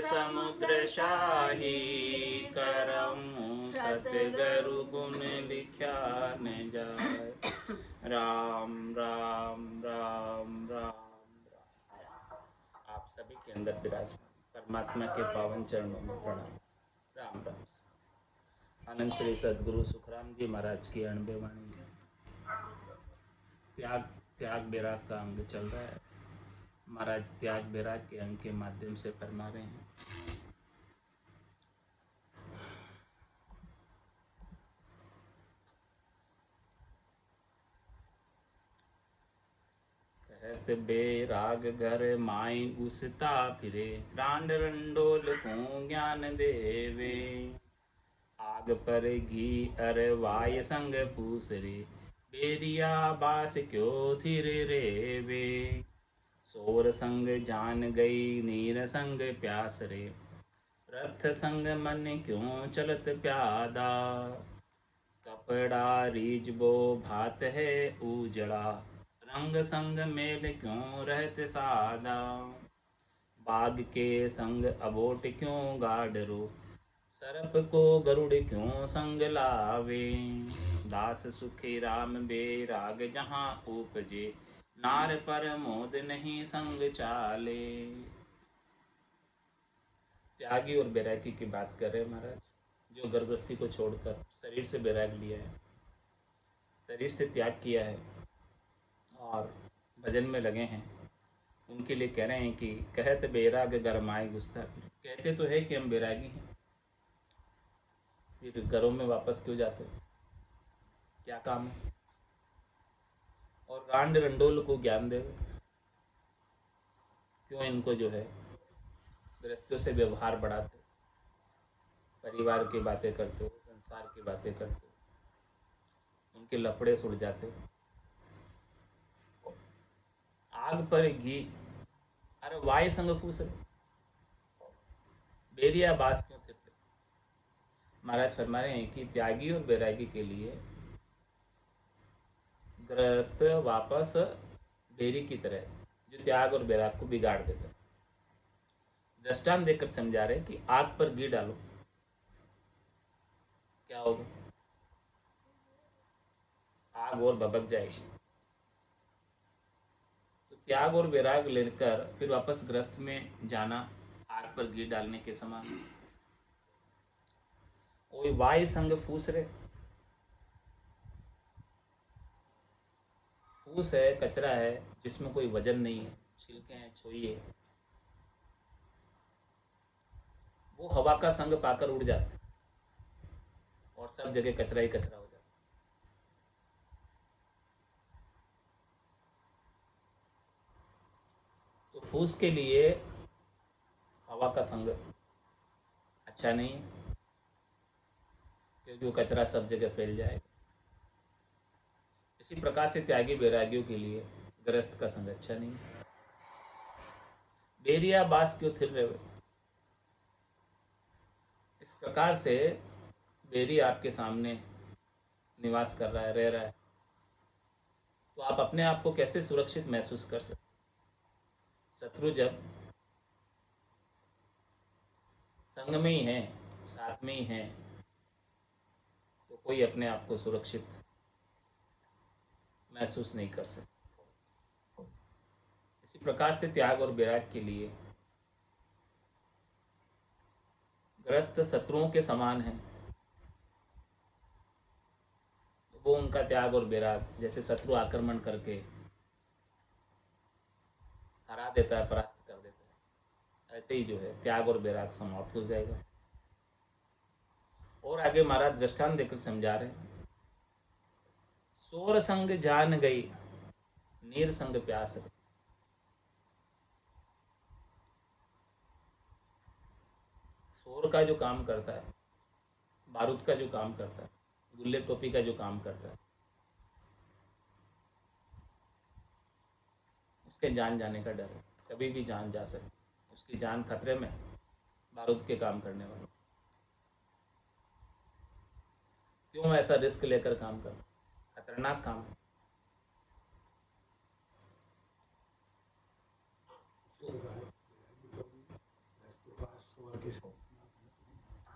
समुद्र शाही, करऊं सतगुरु गुण लिख्या न जाय। राम राम राम राम राम। आप सभी के अंदर विराजमान परमात्मा के पावन चरणों में प्रणाम। राम राम। आनंद श्री सदगुरु सुखराम जी महाराज की अणबे वाणी है। त्याग त्याग बैराग का अंग चल रहा है। महाराज त्याग बैराग के अंग के माध्यम से फरमा रहे हैं। कहत बैराग घर माई घुसता फिरे, रांड रंडोल को ज्ञान देवे। आग पर घी अर वाय संग पूसरे, बेरिया बास क्यों थिर रेवे। सोर संग जान गई नीर संग प्यास रे, रथ संग मन क्यों चलत प्यादा। कपड़ा रीजबो भात है उजड़ा, रंग संग मेल क्यों रहत सादा। बाघ के संग अबोट क्यों गाडरो, सरप को गरुड़ क्यों संग लावे। दास सुखी राम बैराग जहाँ उपजे, नार पर मोद नहीं संग चाले। त्यागी और बैरागी की बात कर रहे हैं महाराज, जो गर्भस्थी को छोड़कर शरीर से बैराग लिया है, शरीर से त्याग किया है और भजन में लगे हैं, उनके लिए कह रहे हैं कि कहत बैराग गरमाए गुस्ता। कहते तो है कि हम बैरागी हैं, फिर घरों में वापस क्यों जाते, क्या काम है। और रांड रंडोल को ज्ञान देवे, क्यों इनको जो है गृहस्थियों से व्यवहार बढ़ाते, परिवार की बातें करते हो, संसार की बातें करते हो, उनके लफड़े सुड़ जाते। आग पर घी अरे वाय संग पूछ रहे, बेरिया बास क्यों थे। महाराज फरमा रहे हैं कि त्यागी और बैरागी के लिए गृहस्थ वापस बेरी की तरह, जो त्याग और बैराग को बिगाड़ देता है। दृष्टांत देकर समझा रहे कि आग पर घी डालो, क्या होगा, आग और भभक जाएगी। तो त्याग और बैराग लेकर फिर वापस गृहस्थ में जाना आग पर घी डालने के समान। वही वाय संग फूस रहे, फूस है, कचरा है जिसमें कोई वजन नहीं है, छिलके हैं, छोइए, वो हवा का संग पाकर उड़ जाते और सब जगह कचरा ही कचरा हो जाता। तो फूस के लिए हवा का संग अच्छा नहीं है, क्योंकि वो कचरा सब जगह फैल जाएगा। इसी प्रकार से त्यागी बैरागियों के लिए गृहस्थ का संग अच्छा नहीं है। बेरिया बास क्यों थिर रहे, इस प्रकार से बेरी आपके सामने निवास कर रहा है, रह रहा है, तो आप अपने आप को कैसे सुरक्षित महसूस कर सकते। शत्रु जब संग में ही है, साथ में ही है, तो कोई अपने आप को सुरक्षित महसूस नहीं कर सकता। इसी प्रकार से त्याग और बैराग के लिए ग्रस्त शत्रुओं के समान है। वो उनका त्याग और बैराग, जैसे शत्रु आक्रमण करके हरा देता है, परास्त कर देता है, ऐसे ही जो है त्याग और बैराग समाप्त हो जाएगा। और आगे महाराज दृष्टांत देकर समझा रहे हैं। सोर संग जान गई नीर संग प्यास रही। सोर का जो काम करता है, बारूद का जो काम करता है, गुल्ले टोपी का जो काम करता है, उसके जान जाने का डर है, कभी भी जान जा सकती, उसकी जान खतरे में, बारूद के काम करने वाले। क्यों ऐसा रिस्क लेकर काम कर, खतरनाक काम है।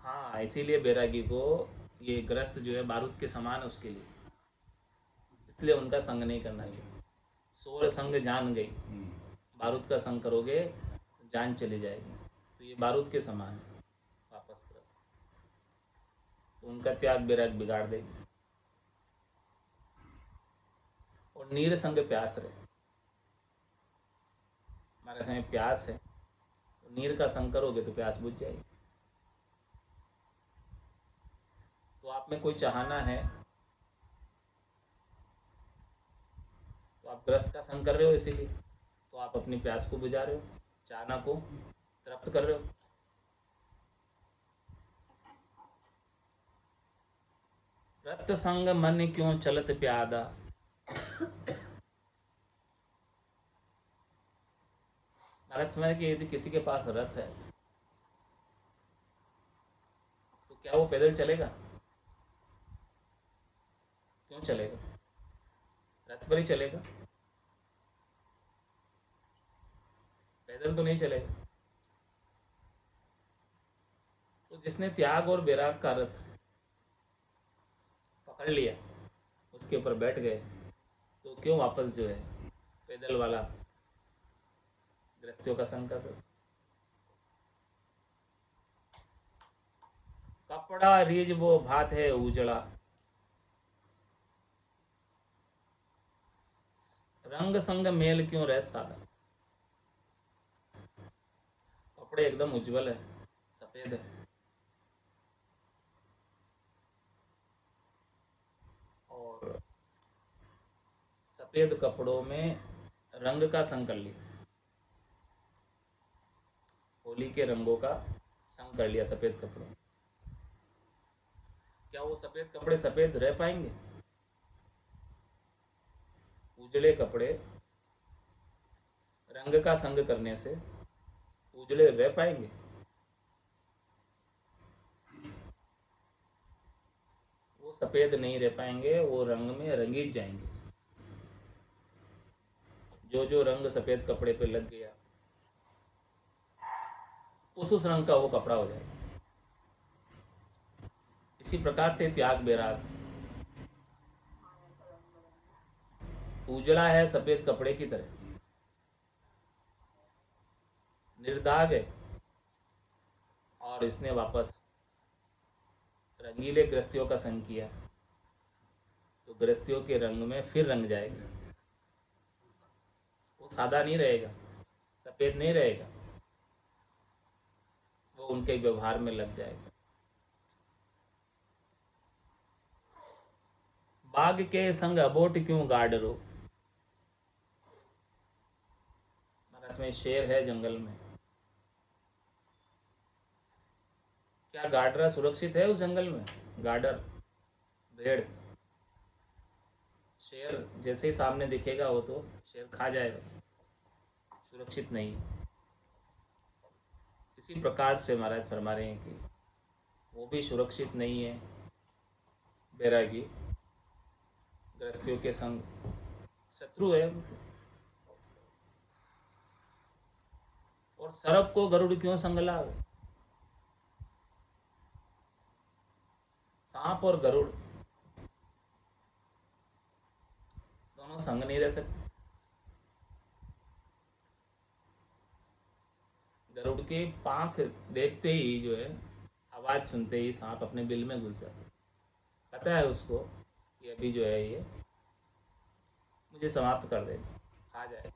हाँ, इसीलिए बैरागी को ये ग्रस्त जो है बारूद के समान है उसके लिए, इसलिए उनका संग नहीं करना चाहिए। सोर संग जान गई, बारूद का संग करोगे जान चली जाएगी, तो ये बारूद के समान है वापस ग्रस्त, तो उनका त्याग बैराग बिगाड़ देगी। और नीर संग प्यास रहे, हमारे समय प्यास है, तो नीर का संग करोगे तो प्यास बुझ जाएगी। तो आप में कोई चाहना है तो आप ग्रस्त का संग कर रहे हो, इसीलिए तो आप अपनी प्यास को बुझा रहे हो, चाहना को तृप्त कर रहे हो। रत संग मन क्यों चलत प्यादा, महाराज समझ कि यदि किसी के पास रथ है तो क्या वो पैदल चलेगा? क्यों चलेगा? रथ पर ही चलेगा, पैदल तो नहीं चलेगा। तो जिसने त्याग और बैराग का रथ पकड़ लिया, उसके ऊपर बैठ गए, तो क्यों वापस जो है पैदल वाला गृहस्थियों का संग कर रहे हो? कपड़ा रीज वो भात है उजड़ा, रंग संग मेल क्यों रह सादा। कपड़े एकदम उज्जवल है, सफेद है, और सफेद कपड़ों में रंग का संग कर लिया, होली के रंगों का संग कर लिया सफेद कपड़ों में। क्या वो सफेद कपड़े सफेद रह पाएंगे? उजले कपड़े रंग का संग करने से उजले रह पाएंगे? वो सफेद नहीं रह पाएंगे, वो रंग में रंगीत जाएंगे। जो जो रंग सफेद कपड़े पे लग गया, उस रंग का वो कपड़ा हो जाएगा। इसी प्रकार से त्याग बैराग उजड़ा है सफेद कपड़े की तरह, निर्दाग है, और इसने वापस रंगीले गृहस्थियों का संग किया, तो गृहस्थियों के रंग में फिर रंग जाएगा। वो सादा नहीं रहेगा, सफेद नहीं रहेगा, वो उनके व्यवहार में लग जाएगा। बाघ के संग अबोट क्यों गाडरो, महाराज में शेर है जंगल में, क्या गाडरा सुरक्षित है उस जंगल में? गाडर भेड़, शेर जैसे ही सामने दिखेगा वो तो शेर खा जाएगा, सुरक्षित नहीं। इसी प्रकार से महाराज फरमा रहे हैं कि वो भी सुरक्षित नहीं है बैरागी, गृहस्थियों के संग शत्रु है। और सर्प को गरुड़ क्यों संग लावे, सांप और गरुड़ दोनों संग नहीं रह सकते। गरुड़ की पांख देखते ही जो है, आवाज सुनते ही सांप अपने बिल में घुस जाता है, पता है उसको कि अभी जो है ये मुझे समाप्त कर देगा, खा जाए।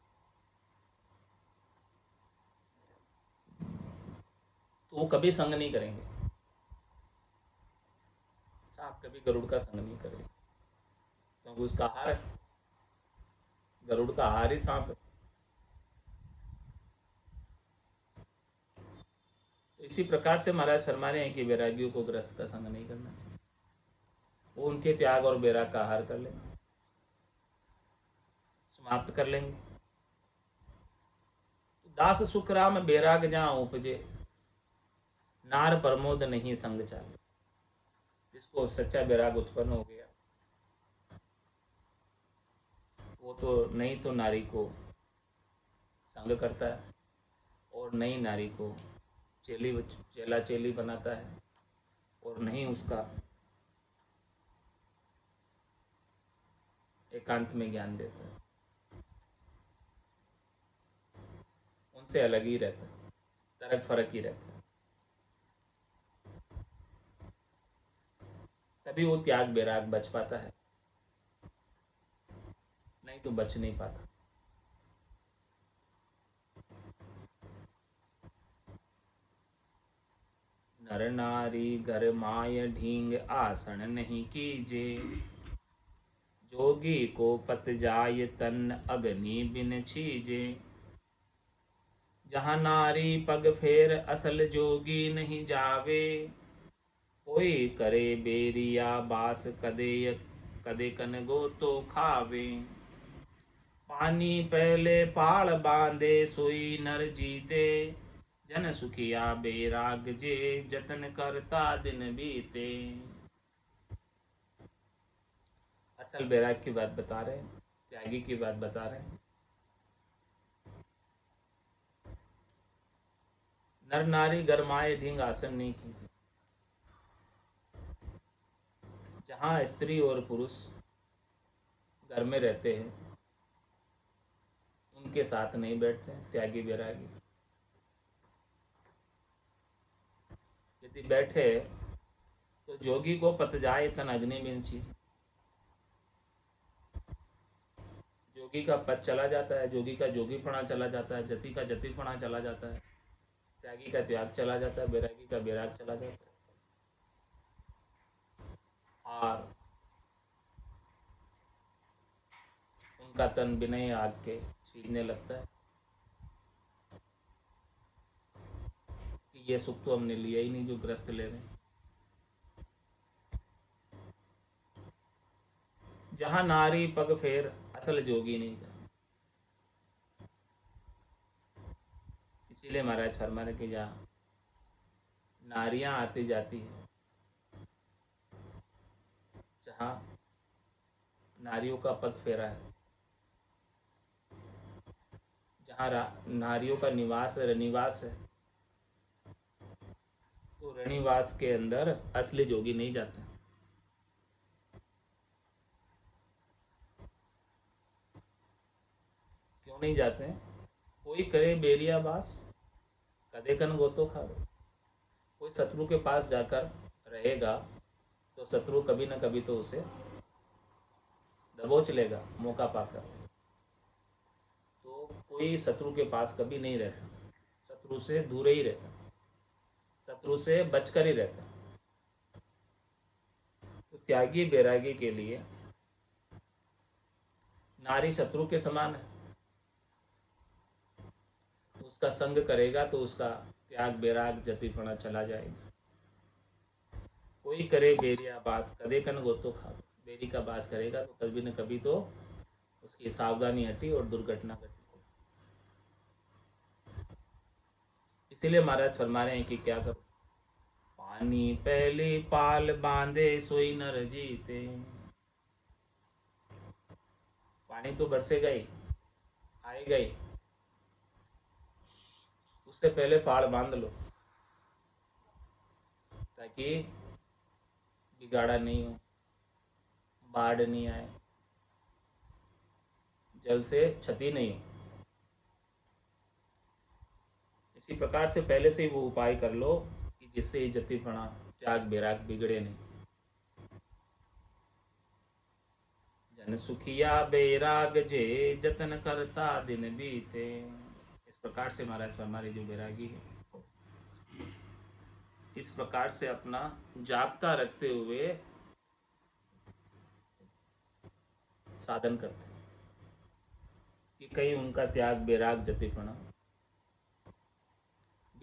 तो वो कभी संग नहीं करेंगे, सांप कभी गरुड़ का संग नहीं करेगा, क्योंकि उसका आहार है, गरुड़ का आहार ही सांप है। तो इसी प्रकार से महाराज फरमा रहे हैं कि वैरागियों को ग्रस्त का संग नहीं करना चाहिए, वो उनके त्याग और बैराग का आहार कर लेंगे, समाप्त कर लेंगे। तो दास सुख राम बैराग जहाँ उपजे, नार प्रमोद नहीं संग चाले। जिसको सच्चा बैराग उत्पन्न हो गया, वो तो नहीं तो नारी को संग करता है, और नई नारी को चेला चेली बनाता है, और नहीं उसका एकांत में ज्ञान देता है, उनसे अलग ही रहता है, तरक फर्क ही रहता है। तभी वो त्याग बैराग बच पाता है, नहीं तो बच नहीं पाता। नर नारी घर माय ढींग आसन नहीं कीजे, जोगी को पत जाय तन अग्नि बिन छीजे। जहाँ नारी पग फेर असल जोगी नहीं जावे, कोई करे बेरिया बास कदे कदे कन गो तो खावे। पानी पहले पाड़ बांधे सोई नर जीते, जन सुखिया बेराग जे जतन करता दिन बीते। असल बैराग की बात बता रहे हैं, त्यागी की बात बता रहे हैं। नर नारी गरमाए ढींग आसन नहीं की। जहाँ स्त्री और पुरुष घर में रहते हैं, उनके साथ नहीं बैठते हैं त्यागी बैरागी। यदि बैठे तो जोगी को पत जाए तन अग्नि में चीज, जोगी का पद चला जाता है, जोगी का जोगीपना चला जाता है, जति का जतिपना चला जाता है, त्यागी का त्याग चला जाता है, बैरागी का बैराग चला जाता है। और उनका तन बिना आग के छीनने लगता है कि ये सुख तो हमने लिया ही नहीं जो ग्रस्त ले रहे हैं। जहाँ नारी पग फेर असल जोगी नहीं था। इसीलिए महाराज फरमा रहे कि जहाँ नारियां आती जाती है, जहाँ नारियों का पग फेरा है, जहाँ नारियों का निवास है, रनिवास है, तो रनिवास के अंदर असली जोगी नहीं जाते। क्यों नहीं जाते हैं? कोई करे बेरिया बास कदे कन गोतो खावे। कोई शत्रु के पास जाकर रहेगा तो शत्रु कभी ना कभी तो उसे दबोच लेगा मौका पाकर। तो कोई शत्रु के पास कभी नहीं रहता, शत्रु से दूर ही रहता, शत्रु से बचकर ही रहता। तो त्यागी बैरागी के लिए नारी शत्रु के समान है। उसका संग करेगा तो उसका त्याग बैराग जतिपना चला जाएगा। कोई करे बेरिया बास कदे कन गोतो खावे। बेरी का बास करेगा तो कभी न कभी तो उसकी सावधानी हटी और दुर्घटना घटी। इसीलिए महाराज फरमा रहे हैं कि क्या करो, पानी पहले पाल बांधे सोई नर जीते। पानी तो बरसेगा ही, आएगा ही, उससे पहले पाल बांध लो ताकि बिगाड़ा नहीं हो, बाढ़ नहीं आए, जल से क्षति नहीं हो। इसी प्रकार से पहले से ही वो उपाय कर लो कि जिससे ये जतिपना त्याग बैराग बिगड़े नहीं। जन सुखिया बैराग जे जतन करता दिन बीते। इस प्रकार से महाराज हमारे जो बैरागी है, इस प्रकार से अपना जागता रखते हुए साधन करते हैं कि कहीं उनका त्याग बैराग जतिपना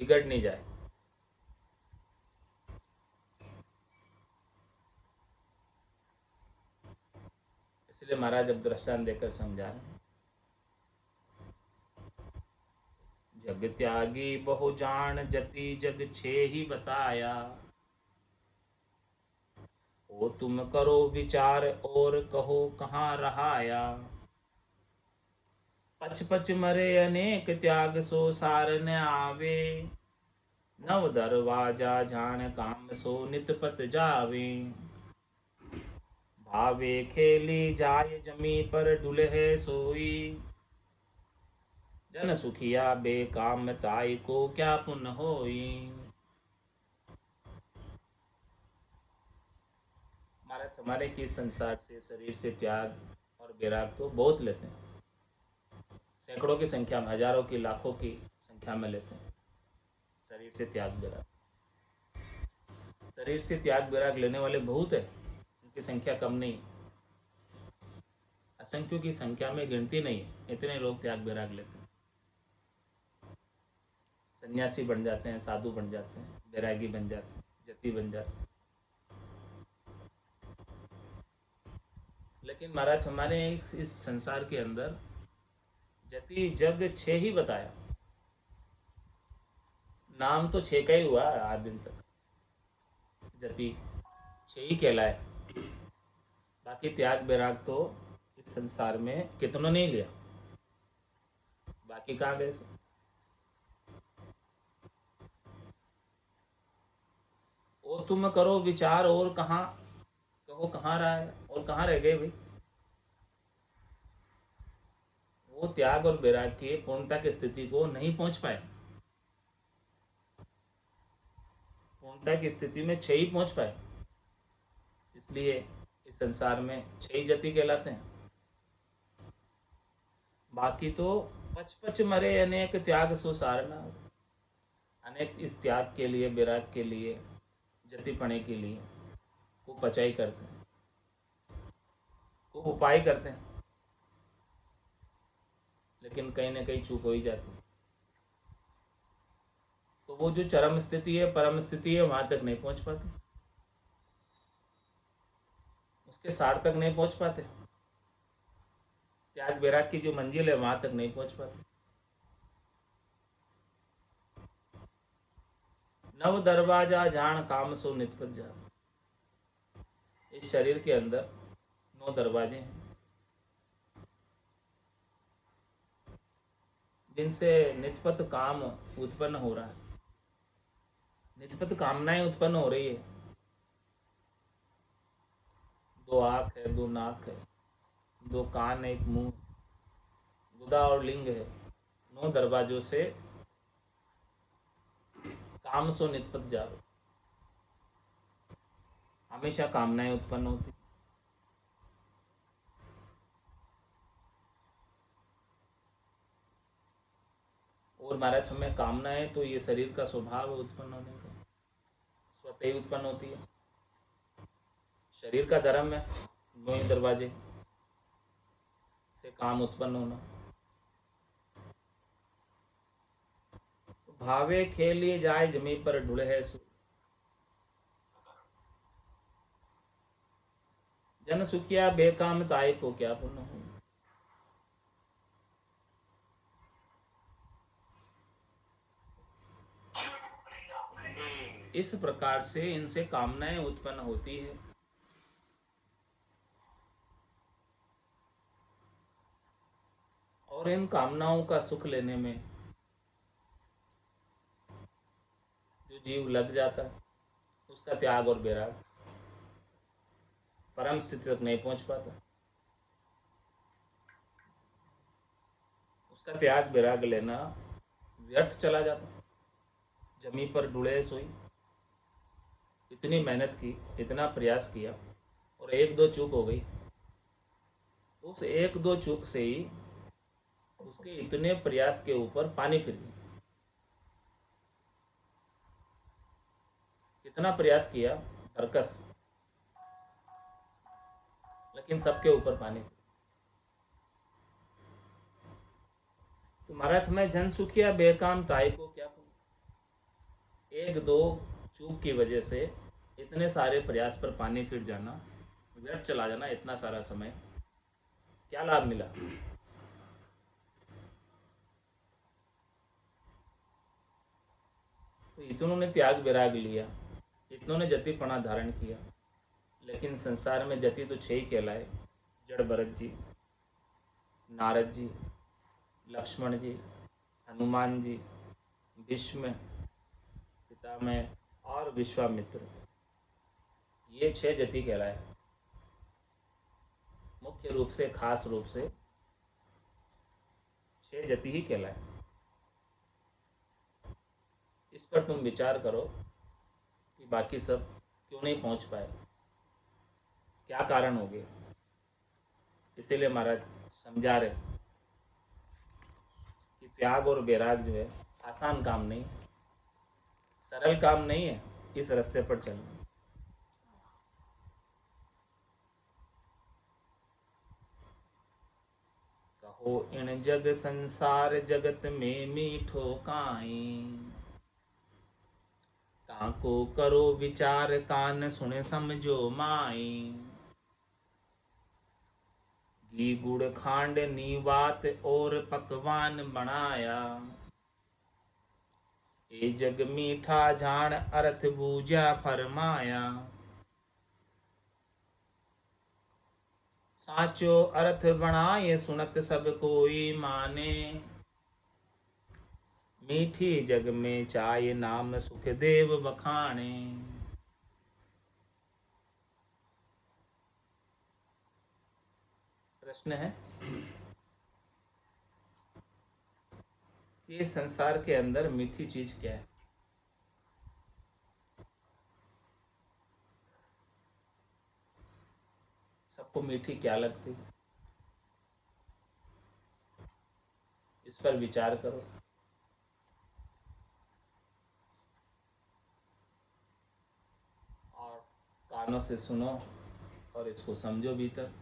बिगड़ नहीं जाए। इसलिए महाराज अब दृष्टांत देकर समझा रहे हैं। जग त्यागी बहु जान जति जग छे ही बताया, ओ तुम करो विचार और कहो कहाँ रहाया। पच पच मरे अनेक त्याग सो सार न आवे, नव दरवाजा जान काम सो नित पत जावे। भावे खेली जाय जमी पर डुलहे सोई। जन सुखिया बेकाम ताई को क्या पुन होई। महाराज हमारे की संसार से, शरीर से त्याग और विराग तो बहुत लेते हैं, सैकड़ों की संख्या में, हजारों की, लाखों की संख्या में लेते हैं शरीर से त्याग विराग। शरीर से त्याग विराग लेने वाले बहुत है, उनकी संख्या कम नहीं, असंख्यों की संख्या में गिनती नहीं है, इतने लोग त्याग विराग लेते हैं। सन्यासी बन जाते हैं, साधु बन जाते हैं, वैरागी बन जाते हैं, जति बन जाते हैं। लेकिन महाराज हमारे इस संसार के अंदर जति जग छह ही बताया, नाम तो छह का ही हुआ आज दिन तक, जति छह ही कहलाए। बाकी त्याग वैराग तो इस संसार में कितनों नहीं लिया, बाकी कहाँ गए से? और तुम करो विचार, और कहाँ कहो कहाँ रहा है, और कहाँ रह गए भाई? वो त्याग और वैराग की पूर्णता की स्थिति को नहीं पहुंच पाए। पूर्णता की स्थिति में छह ही पहुंच पाए, इसलिए इस संसार में छह ही जति कहलाते हैं। बाकी तो पच पच मरे अनेक त्याग सो सारना। अनेक इस त्याग के लिए, विराग के लिए, जतिपणे के लिए खूब पचाई करते हैं, खूब उपाय करते हैं, लेकिन कहीं ना कहीं चूक हो ही जाती है। तो वो जो चरम स्थिति है, परम स्थिति है, वहां तक नहीं पहुंच पाते, उसके सार तक नहीं पहुंच पाते। त्याग वैराग की जो मंजिल है वहां तक नहीं पहुंच पाते। नव दरवाजा जान काम सो नितपत जा। इस शरीर के अंदर 9 दरवाजे हैं, जिनसे नितपत काम उत्पन्न हो रहा है, नितपत कामनाएं उत्पन्न हो रही है। 2 आँख है, 2 नाक है, 2 कान है, 1 मुंह, गुदा और लिंग है। 9 दरवाजों से काम सो नितपत जाओ, हमेशा कामनाएं उत्पन्न होती। और महाराज हमें कामनाएं तो ये शरीर का स्वभाव है उत्पन्न होने का, स्वतः ही उत्पन्न होती है। शरीर का धर्म है 9 ही दरवाजे से काम उत्पन्न होना। भावे खेलिए जाए जमी पर ढूढ़े सु। जन सुखिया बेकाम ताई को क्या पुण्य हो। इस प्रकार से इनसे कामनाएं उत्पन्न होती है। और इन कामनाओं का सुख लेने में जो जीव लग जाता है, उसका त्याग और वैराग परम स्थिति तक नहीं पहुंच पाता। उसका त्याग वैराग लेना व्यर्थ चला जाता। जमी पर डुले सोई, इतनी मेहनत की, इतना प्रयास किया, और 1-2 चूक हो गई। उस 1-2 चूक से ही उसके इतने प्रयास के ऊपर पानी फिर गया। कितना प्रयास किया बरकस, लेकिन सबके ऊपर पानी। तो महाराज में जन सुखिया बेकाम ताई को क्या पुण्य। 1-2 चूक की वजह से इतने सारे प्रयास पर पानी फिर जाना, व्यर्थ चला जाना, इतना सारा समय, क्या लाभ मिला? तो इतनों ने त्याग वैराग लिया, इतनों ने जतिपना धारण किया, लेकिन संसार में जति तो 6 ही कहलाए। जड़ भरत जी, नारद जी, लक्ष्मण जी, हनुमान जी, भीष्म, पितामह और विश्वामित्र, ये 6 जति कहलाए। मुख्य रूप से, खास रूप से 6 जति ही कहलाए। इस पर तुम विचार करो कि बाकी सब क्यों नहीं पहुंच पाए, क्या कारण हो गए। इसीलिए महाराज समझा रहे कि त्याग और वैराग जो है आसान काम नहीं, सरल काम नहीं है इस रास्ते पर चलना। कहो इन जग संसार जगत में मीठो काई, ताको करो विचार कान सुने समझो माई। घी गुड़ खांड नीवात और पकवान बनाया, ए जग मीठा जान अर्थ बूझा फरमाया। साचो अर्थ बनाए सुनत सब कोई माने, मीठी जग में चाय नाम सुखदेव बखाने। प्रश्न है कि संसार के अंदर मीठी चीज क्या है। सबको मीठी क्या लगती, इस पर विचार करो। और कानों से सुनो और इसको समझो भीतर।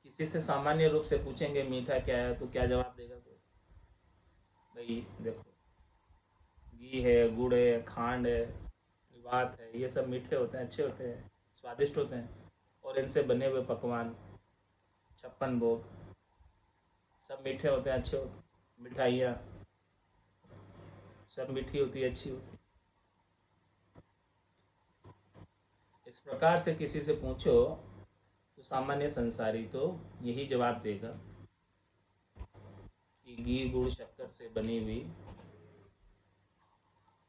किसी से सामान्य रूप से पूछेंगे मीठा क्या है तो क्या जवाब देगा कोई? भाई देखो, घी है, गुड़ है, खांड है, बात है, ये सब मीठे होते हैं, अच्छे होते हैं, स्वादिष्ट होते हैं। और इनसे बने हुए पकवान, 56 भोग, सब मीठे होते हैं, अच्छे होते हैं। मिठाइयाँ सब मीठी होती है, अच्छी होती है। इस प्रकार से किसी से पूछो तो सामान्य संसारी तो यही जवाब देगा कि घी गुड़ शक्कर से बनी हुई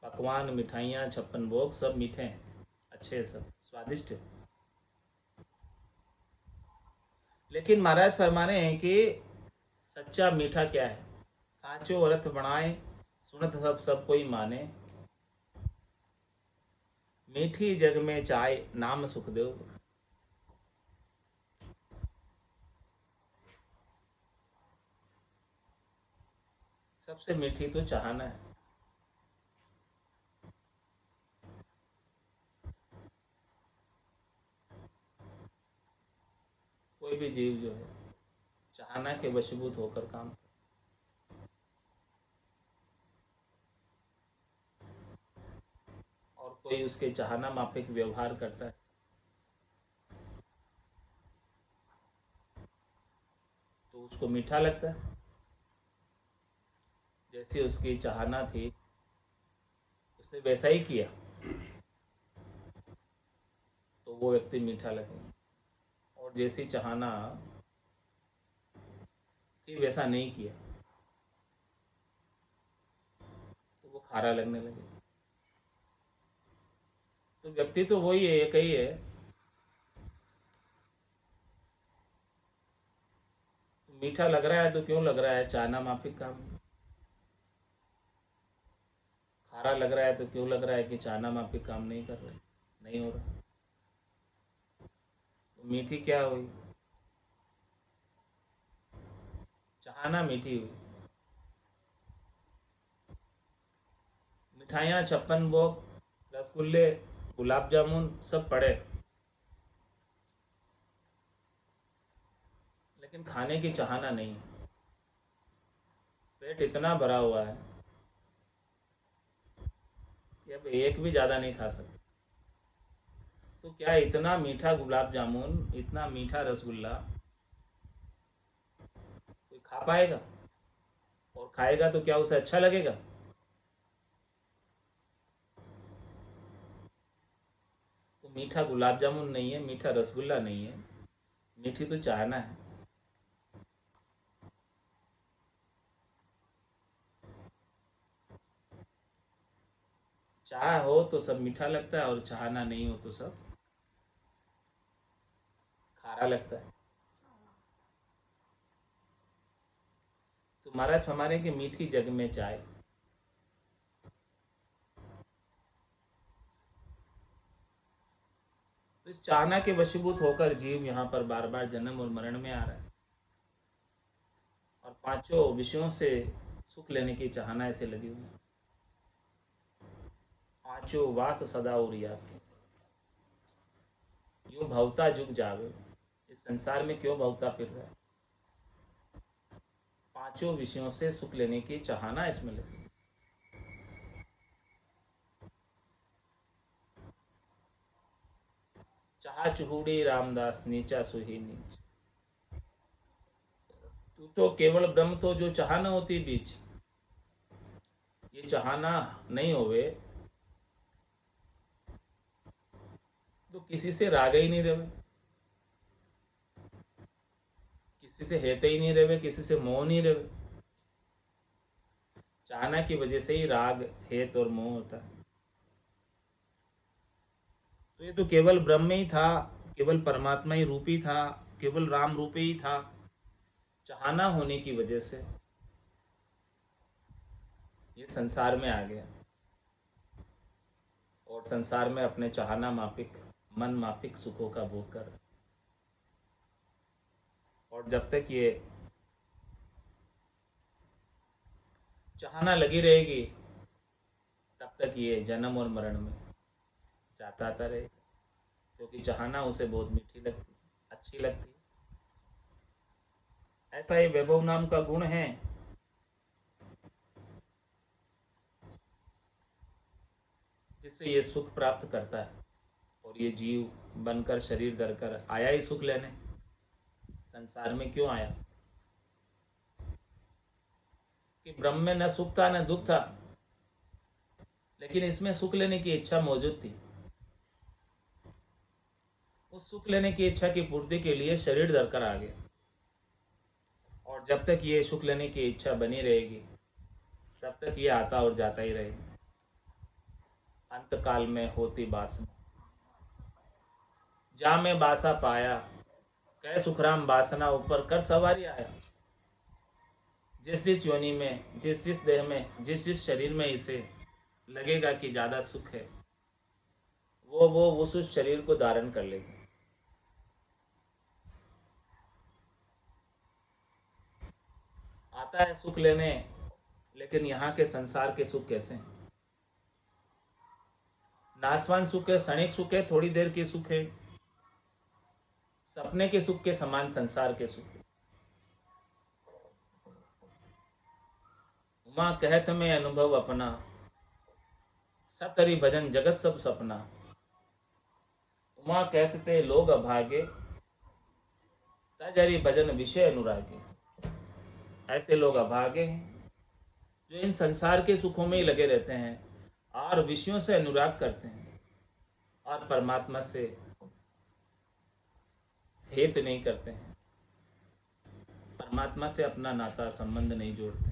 पकवान, मिठाइयाँ, 56 भोग सब मीठे हैं, अच्छे हैं, सब स्वादिष्ट है। लेकिन महाराज फरमा रहे हैं कि सच्चा मीठा क्या है। साचो अर्थ बनाए सुनत सब कोई माने, मीठी जग में चाय नाम सुखदेव। सबसे मीठी तो चाहना है। कोई भी जीव जो है चाहना के वशीभूत होकर काम करे। और कोई उसके चाहना माफिक व्यवहार करता है तो उसको मीठा लगता है। जैसी उसकी चाहना थी उसने वैसा ही किया तो वो व्यक्ति मीठा लगेगा। और जैसी चाहना थी वैसा नहीं किया तो वो खारा लगने लगेगा। तो व्यक्ति तो वही है, एक ही है। तो मीठा लग रहा है तो क्यों लग रहा है? चाहना माफिक काम। खारा लग रहा है तो क्यों लग रहा है कि चाहना माफिक काम नहीं कर रहे, नहीं हो रहा। तो मीठी क्या हुई? चाहना मीठी हुई। मिठाइयाँ, 56 भोग, रसगुल्ले, गुलाब जामुन सब पड़े, लेकिन खाने की चाहना नहीं। पेट इतना भरा हुआ है कि अब एक भी ज़्यादा नहीं खा सकते। तो क्या इतना मीठा गुलाब जामुन, इतना मीठा रसगुल्ला कोई खा पाएगा? और खाएगा तो क्या उसे अच्छा लगेगा? तो मीठा गुलाब जामुन नहीं है, मीठा रसगुल्ला नहीं है, मीठी तो चाहना है। चाह हो तो सब मीठा लगता है और चाहना नहीं हो तो सब खारा लगता है। तो महाराज हमारे की मीठी जग में चाय। तो इस चाहना के वशीभूत होकर जीव यहाँ पर बार बार जन्म और मरण में आ रहा है, और पांचों विषयों से सुख लेने की चाहना ऐसे लगी हुई है। पांचों वास सदा उरिया के, यूं भवता जुग जावे। इस संसार में क्यों भवता फिर रहा है? पांचों विषयों से सुख लेने की चाहना इसमें लगी। चाह चुहूड़ी रामदास नीचा सुही नीच। तू तो केवल ब्रह्म तो जो चाहना होती बीच, ये चाहना नहीं होवे तो किसी से राग ही नहीं रहे, किसी से हेते ही नहीं रहे, किसी से मोह नहीं रहे। चाहना की वजह से ही राग हेत और मोह होता है। तो ये तो केवल ब्रह्म ही था, केवल परमात्मा ही रूपी था, केवल राम रूपी ही था। चाहना होने की वजह से ये संसार में आ गया, और संसार में अपने चाहना मापिक मन मापिक सुखों का भोग कर। और जब तक ये चाहना लगी रहेगी तब तक ये जन्म और मरण में जाता आता रहेगा, क्योंकि चाहना उसे बहुत मीठी लगती है, अच्छी लगती है। ऐसा ही वैभव नाम का गुण है, जिससे ये सुख प्राप्त करता है। और ये जीव बनकर शरीर धरकर आया ही सुख लेने। संसार में क्यों आया? कि ब्रह्म में न सुख था न दुख था, लेकिन इसमें सुख लेने की इच्छा मौजूद थी। उस सुख लेने की इच्छा की पूर्ति के लिए शरीर धरकर आ गया। और जब तक ये सुख लेने की इच्छा बनी रहेगी तब तक ये आता और जाता ही रहेगा। अंत काल में होती बासना, जा में बासा पाया, कह सुखराम बासना ऊपर कर सवारी आया। जिस जिस योनि में, जिस जिस देह में, जिस जिस शरीर में इसे लगेगा कि ज़्यादा सुख है, वो उस शरीर को धारण कर लेगा। आता है सुख लेने, लेकिन यहाँ के संसार के सुख कैसे हैं? नासवान सुख है, क्षणिक सुख है, थोड़ी देर के सुख है, सपने के सुख के समान संसार के सुख है। उमा कहत में अनुभव अपना, सतरी भजन जगत सब सपना। उमा कहते थे लोग अभागे, तजरी भजन विषय अनुरागे। ऐसे लोग अभागे हैं जो इन संसार के सुखों में ही लगे रहते हैं और विषयों से अनुराग करते हैं, और परमात्मा से हेत नहीं करते हैं, परमात्मा से अपना नाता संबंध नहीं जोड़ते।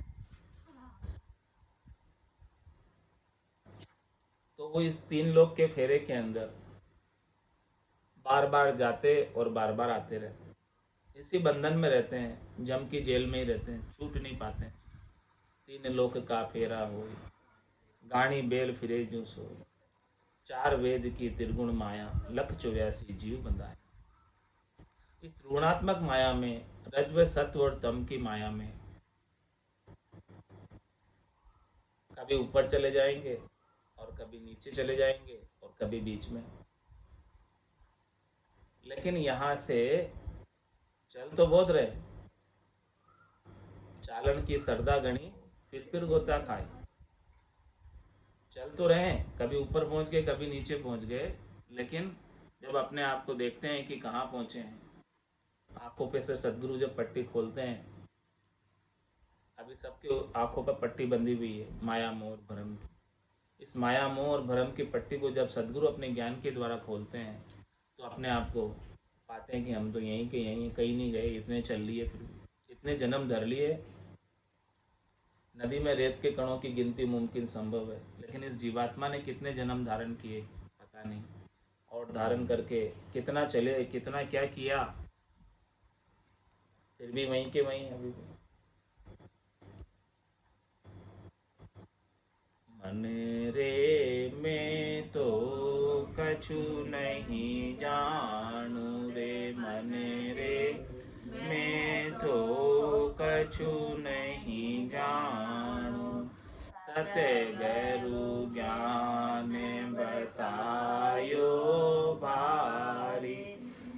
तो वो इस तीन लोक के फेरे के अंदर बार बार जाते और बार बार आते रहते हैं। इसी बंधन में रहते हैं, जम की जेल में ही रहते हैं, छूट नहीं पाते हैं। तीन लोक का फेरा हो, गाणी बेल फिरे जो सो, चार वेद की त्रिगुण माया, लख 84 जीव बंधा है। इस त्रिगुणात्मक माया में, रज्व सत्व और तम की माया में कभी ऊपर चले जाएंगे और कभी नीचे चले जाएंगे और कभी बीच में। लेकिन यहाँ से चल तो बहुत रहे, चालन की सरदा गणी फिर गोता खाए। चल तो रहे, कभी ऊपर पहुँच गए कभी नीचे पहुँच गए, लेकिन जब अपने आप को देखते हैं कि कहाँ पहुँचे हैं, आंखों पे से सदगुरु जब पट्टी खोलते हैं, अभी सबके आंखों पर पट्टी बंधी हुई है माया मोह और भ्रम की। इस माया मोह और भ्रम की पट्टी को जब सदगुरु अपने ज्ञान के द्वारा खोलते हैं तो अपने आप को पाते हैं कि हम तो यहीं के यहीं, कहीं नहीं गए, इतने चल लिए, फिर इतने जन्म धर लिए, नदी में रेत के कणों की गिनती मुमकिन संभव है, लेकिन इस जीवात्मा ने कितने जन्म धारण किए पता नहीं, और धारण करके कितना चले, कितना क्या किया, फिर भी वहीं के वहीं अभी भी। मन रे मैं तो कछु नहीं जानू रे, मन रे मैं तो कछु नहीं जानू, सतगुरु ज्ञान बतायो भारी,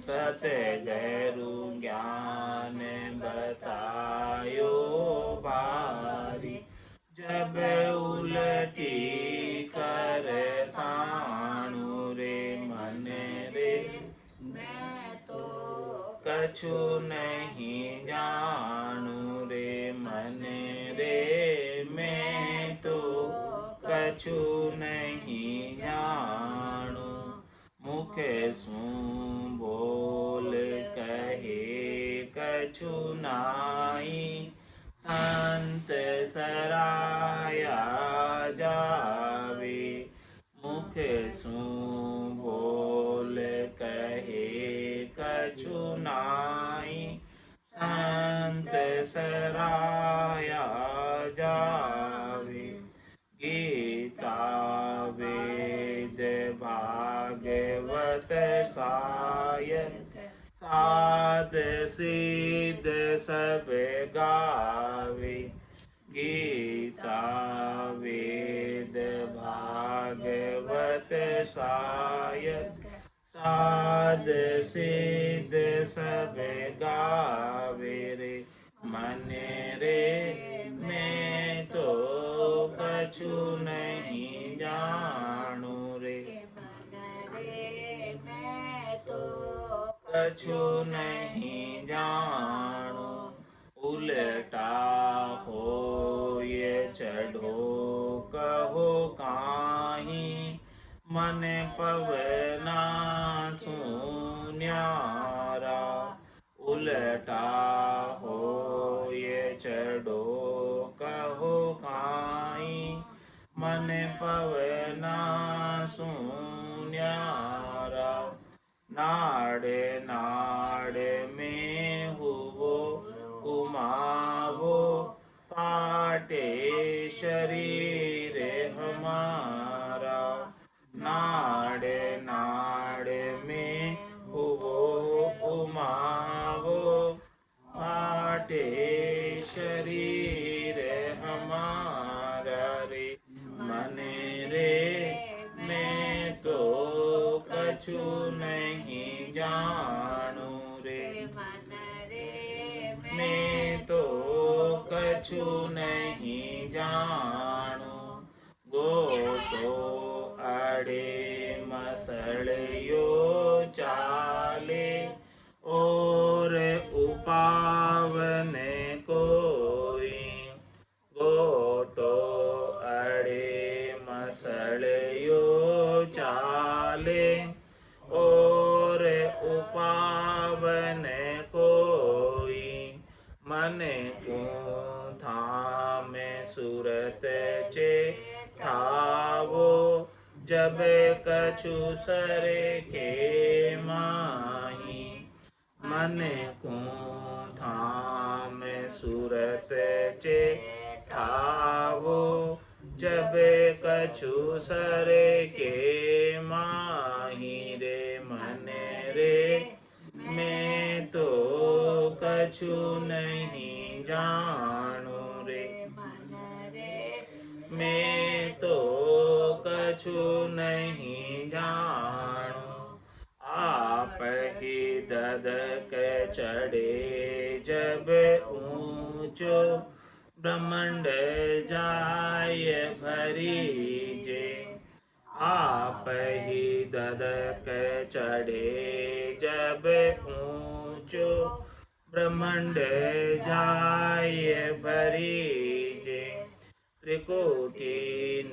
सतगुरु ज्ञान बतायो भारी, जब उलटी कर ताणु रे, मन रे मैं तो कछु नहीं जानू रे, मन रे मैं तो कछु नहीं जानू, मुख सु बोल कहे कछु नाई, संत सराया जावे, मुख सु बोल कहे कछु नाई, संत सराया जावे, गीता वेद भागवत सायन, साध सिद्ध सब गावे, गीता वेद भागवत सायन, साध सिद्ध सब गावे रे, मन रे मैं तो कछु नहीं जानू रे, मन रे मैं तो कछु नहीं जानू, उल्टा हो ये चढ़ो कहो काहीं, मन पवना सुन्यारा, उल्टा हो ये चढ़ो कहो काहीं, मन पवना सुन्यारा, नाड़े नाड़े में हुओ उमावो, पाटे शरीर हमारा, नाड़े नाड़े में हुओ उमावो, पाटे शरीर हमारा रे, मन रे मैं तो कछु नहीं जानू रे, मन रे मैं तो कछु नहीं जानू, गोटो अड़े मसड़ियो चाले, और उपावने कोई, गोटो अड़े मसड़ियो चाले, और उपावने कोई, मन को थामे सूरत चे ठावो, जब कछु सरे के माही, मन को थाम सूरत चे ठावो, जब कछु सरे के माही रे, मन रे मैं तो कछु नहीं जानू रे, मन रे मैं तो कछु नहीं जानू, आप ही ददक चढ़े जब ऊंचो, ब्रह्मांड जाय भरीजे, आप ही ददक चढ़े जब ऊंचो, ब्रह्मांड जाय भरीजे, त्रिकोटि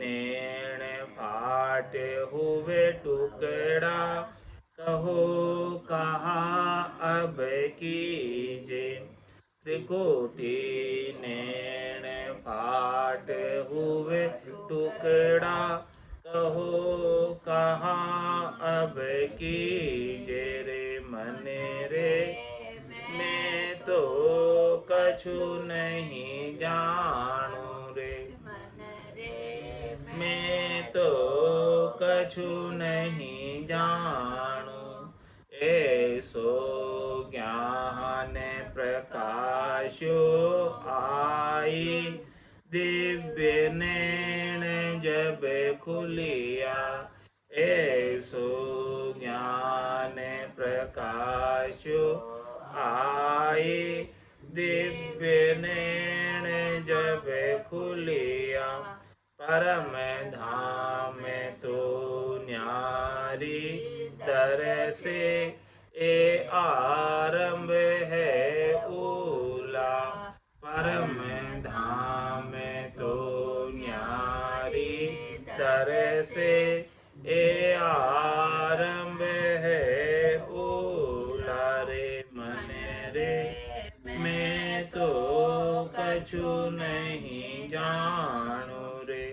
नैन फाट हुए टुकड़ा, कहो कहा अब कीजे, त्रिकोटि नैन फाट टुकड़ा, कहो कहा अब कीजे रे मन रे, मैं तो कछु नहीं जानू रे, मैं तो कछु नहीं जानू। ऐसो ज्ञान प्रकाशो आई, दिव्य नैन जब खुलिया। ऐसो ज्ञान प्रकाशो आई, दिव्य नैन जब खुलिया। परम धाम तो न्यारी तरसे, ए आरंभ है ऊला। परम धाम तो न्यारी तरसे, ए आरंभ है ऊला रे मन रे, मैं तो कछु नहीं जानू रे,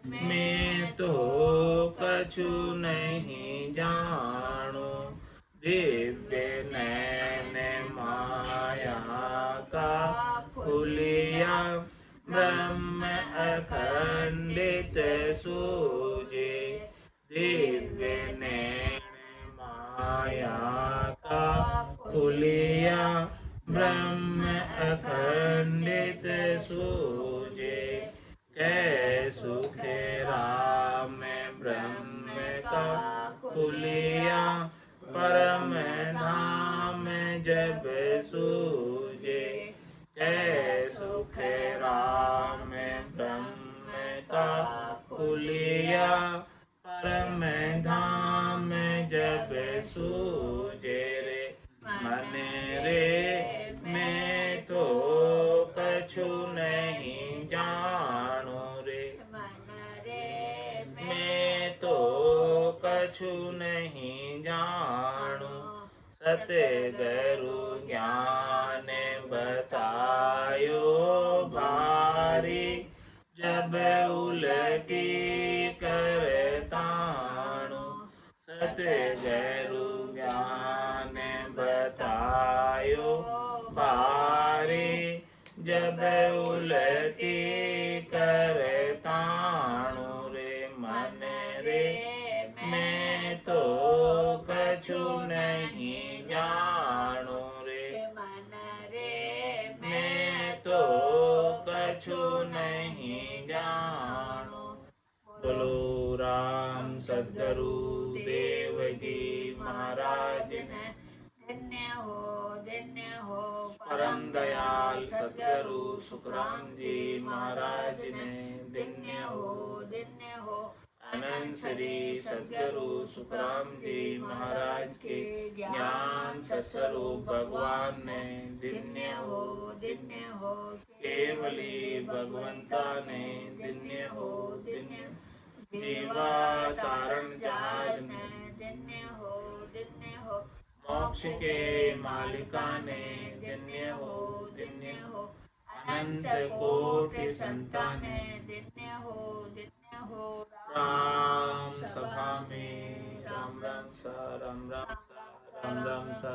मैं तो कछु नहीं जानू। दिव्य नैन माया का खुलिया, ब्रह्म अखंडित सूझे। दिव्य नैन माया का खुलिया, ब्रह्म अखंडित सूझे। कै सुख राम ब्रह्म का खुलिया, परम धाम जब सूझे। कै सुख राम ब्रह्म का खुलिया, परम धाम जब सूझे रे मन रे, मैं तो कछु नहीं जानू रे, मैं तो कछु नहीं जानू। सतगुरु ज्ञान बतायो भारी, जब उलटी करताणु। सतगुरु ज्ञान बतायो भारी, जब उलटी करताणु रे मन रे, मैं तो कछु नहीं जानू रे, मैं तो कछु नहीं जानू। बोलो राम सद्गुरु देव जी महाराज ने, धन्य हो परम दयाल सद्गुरु सुखराम जी महाराज ने। धन्य हो अनंत श्री सद्गुरु सुखराम जी महाराज के ज्ञान सत्स्वरूप भगवान ने। धन्य हो केवली भगवंता ने। धन्य हो जीवा तारण जहाज ने। धन्य हो मोक्ष के मालिका ने। धन्य हो अनंत कोटि संताने। धन्य हो राम सभा में राम राम सा राम राम सा राम राम सा।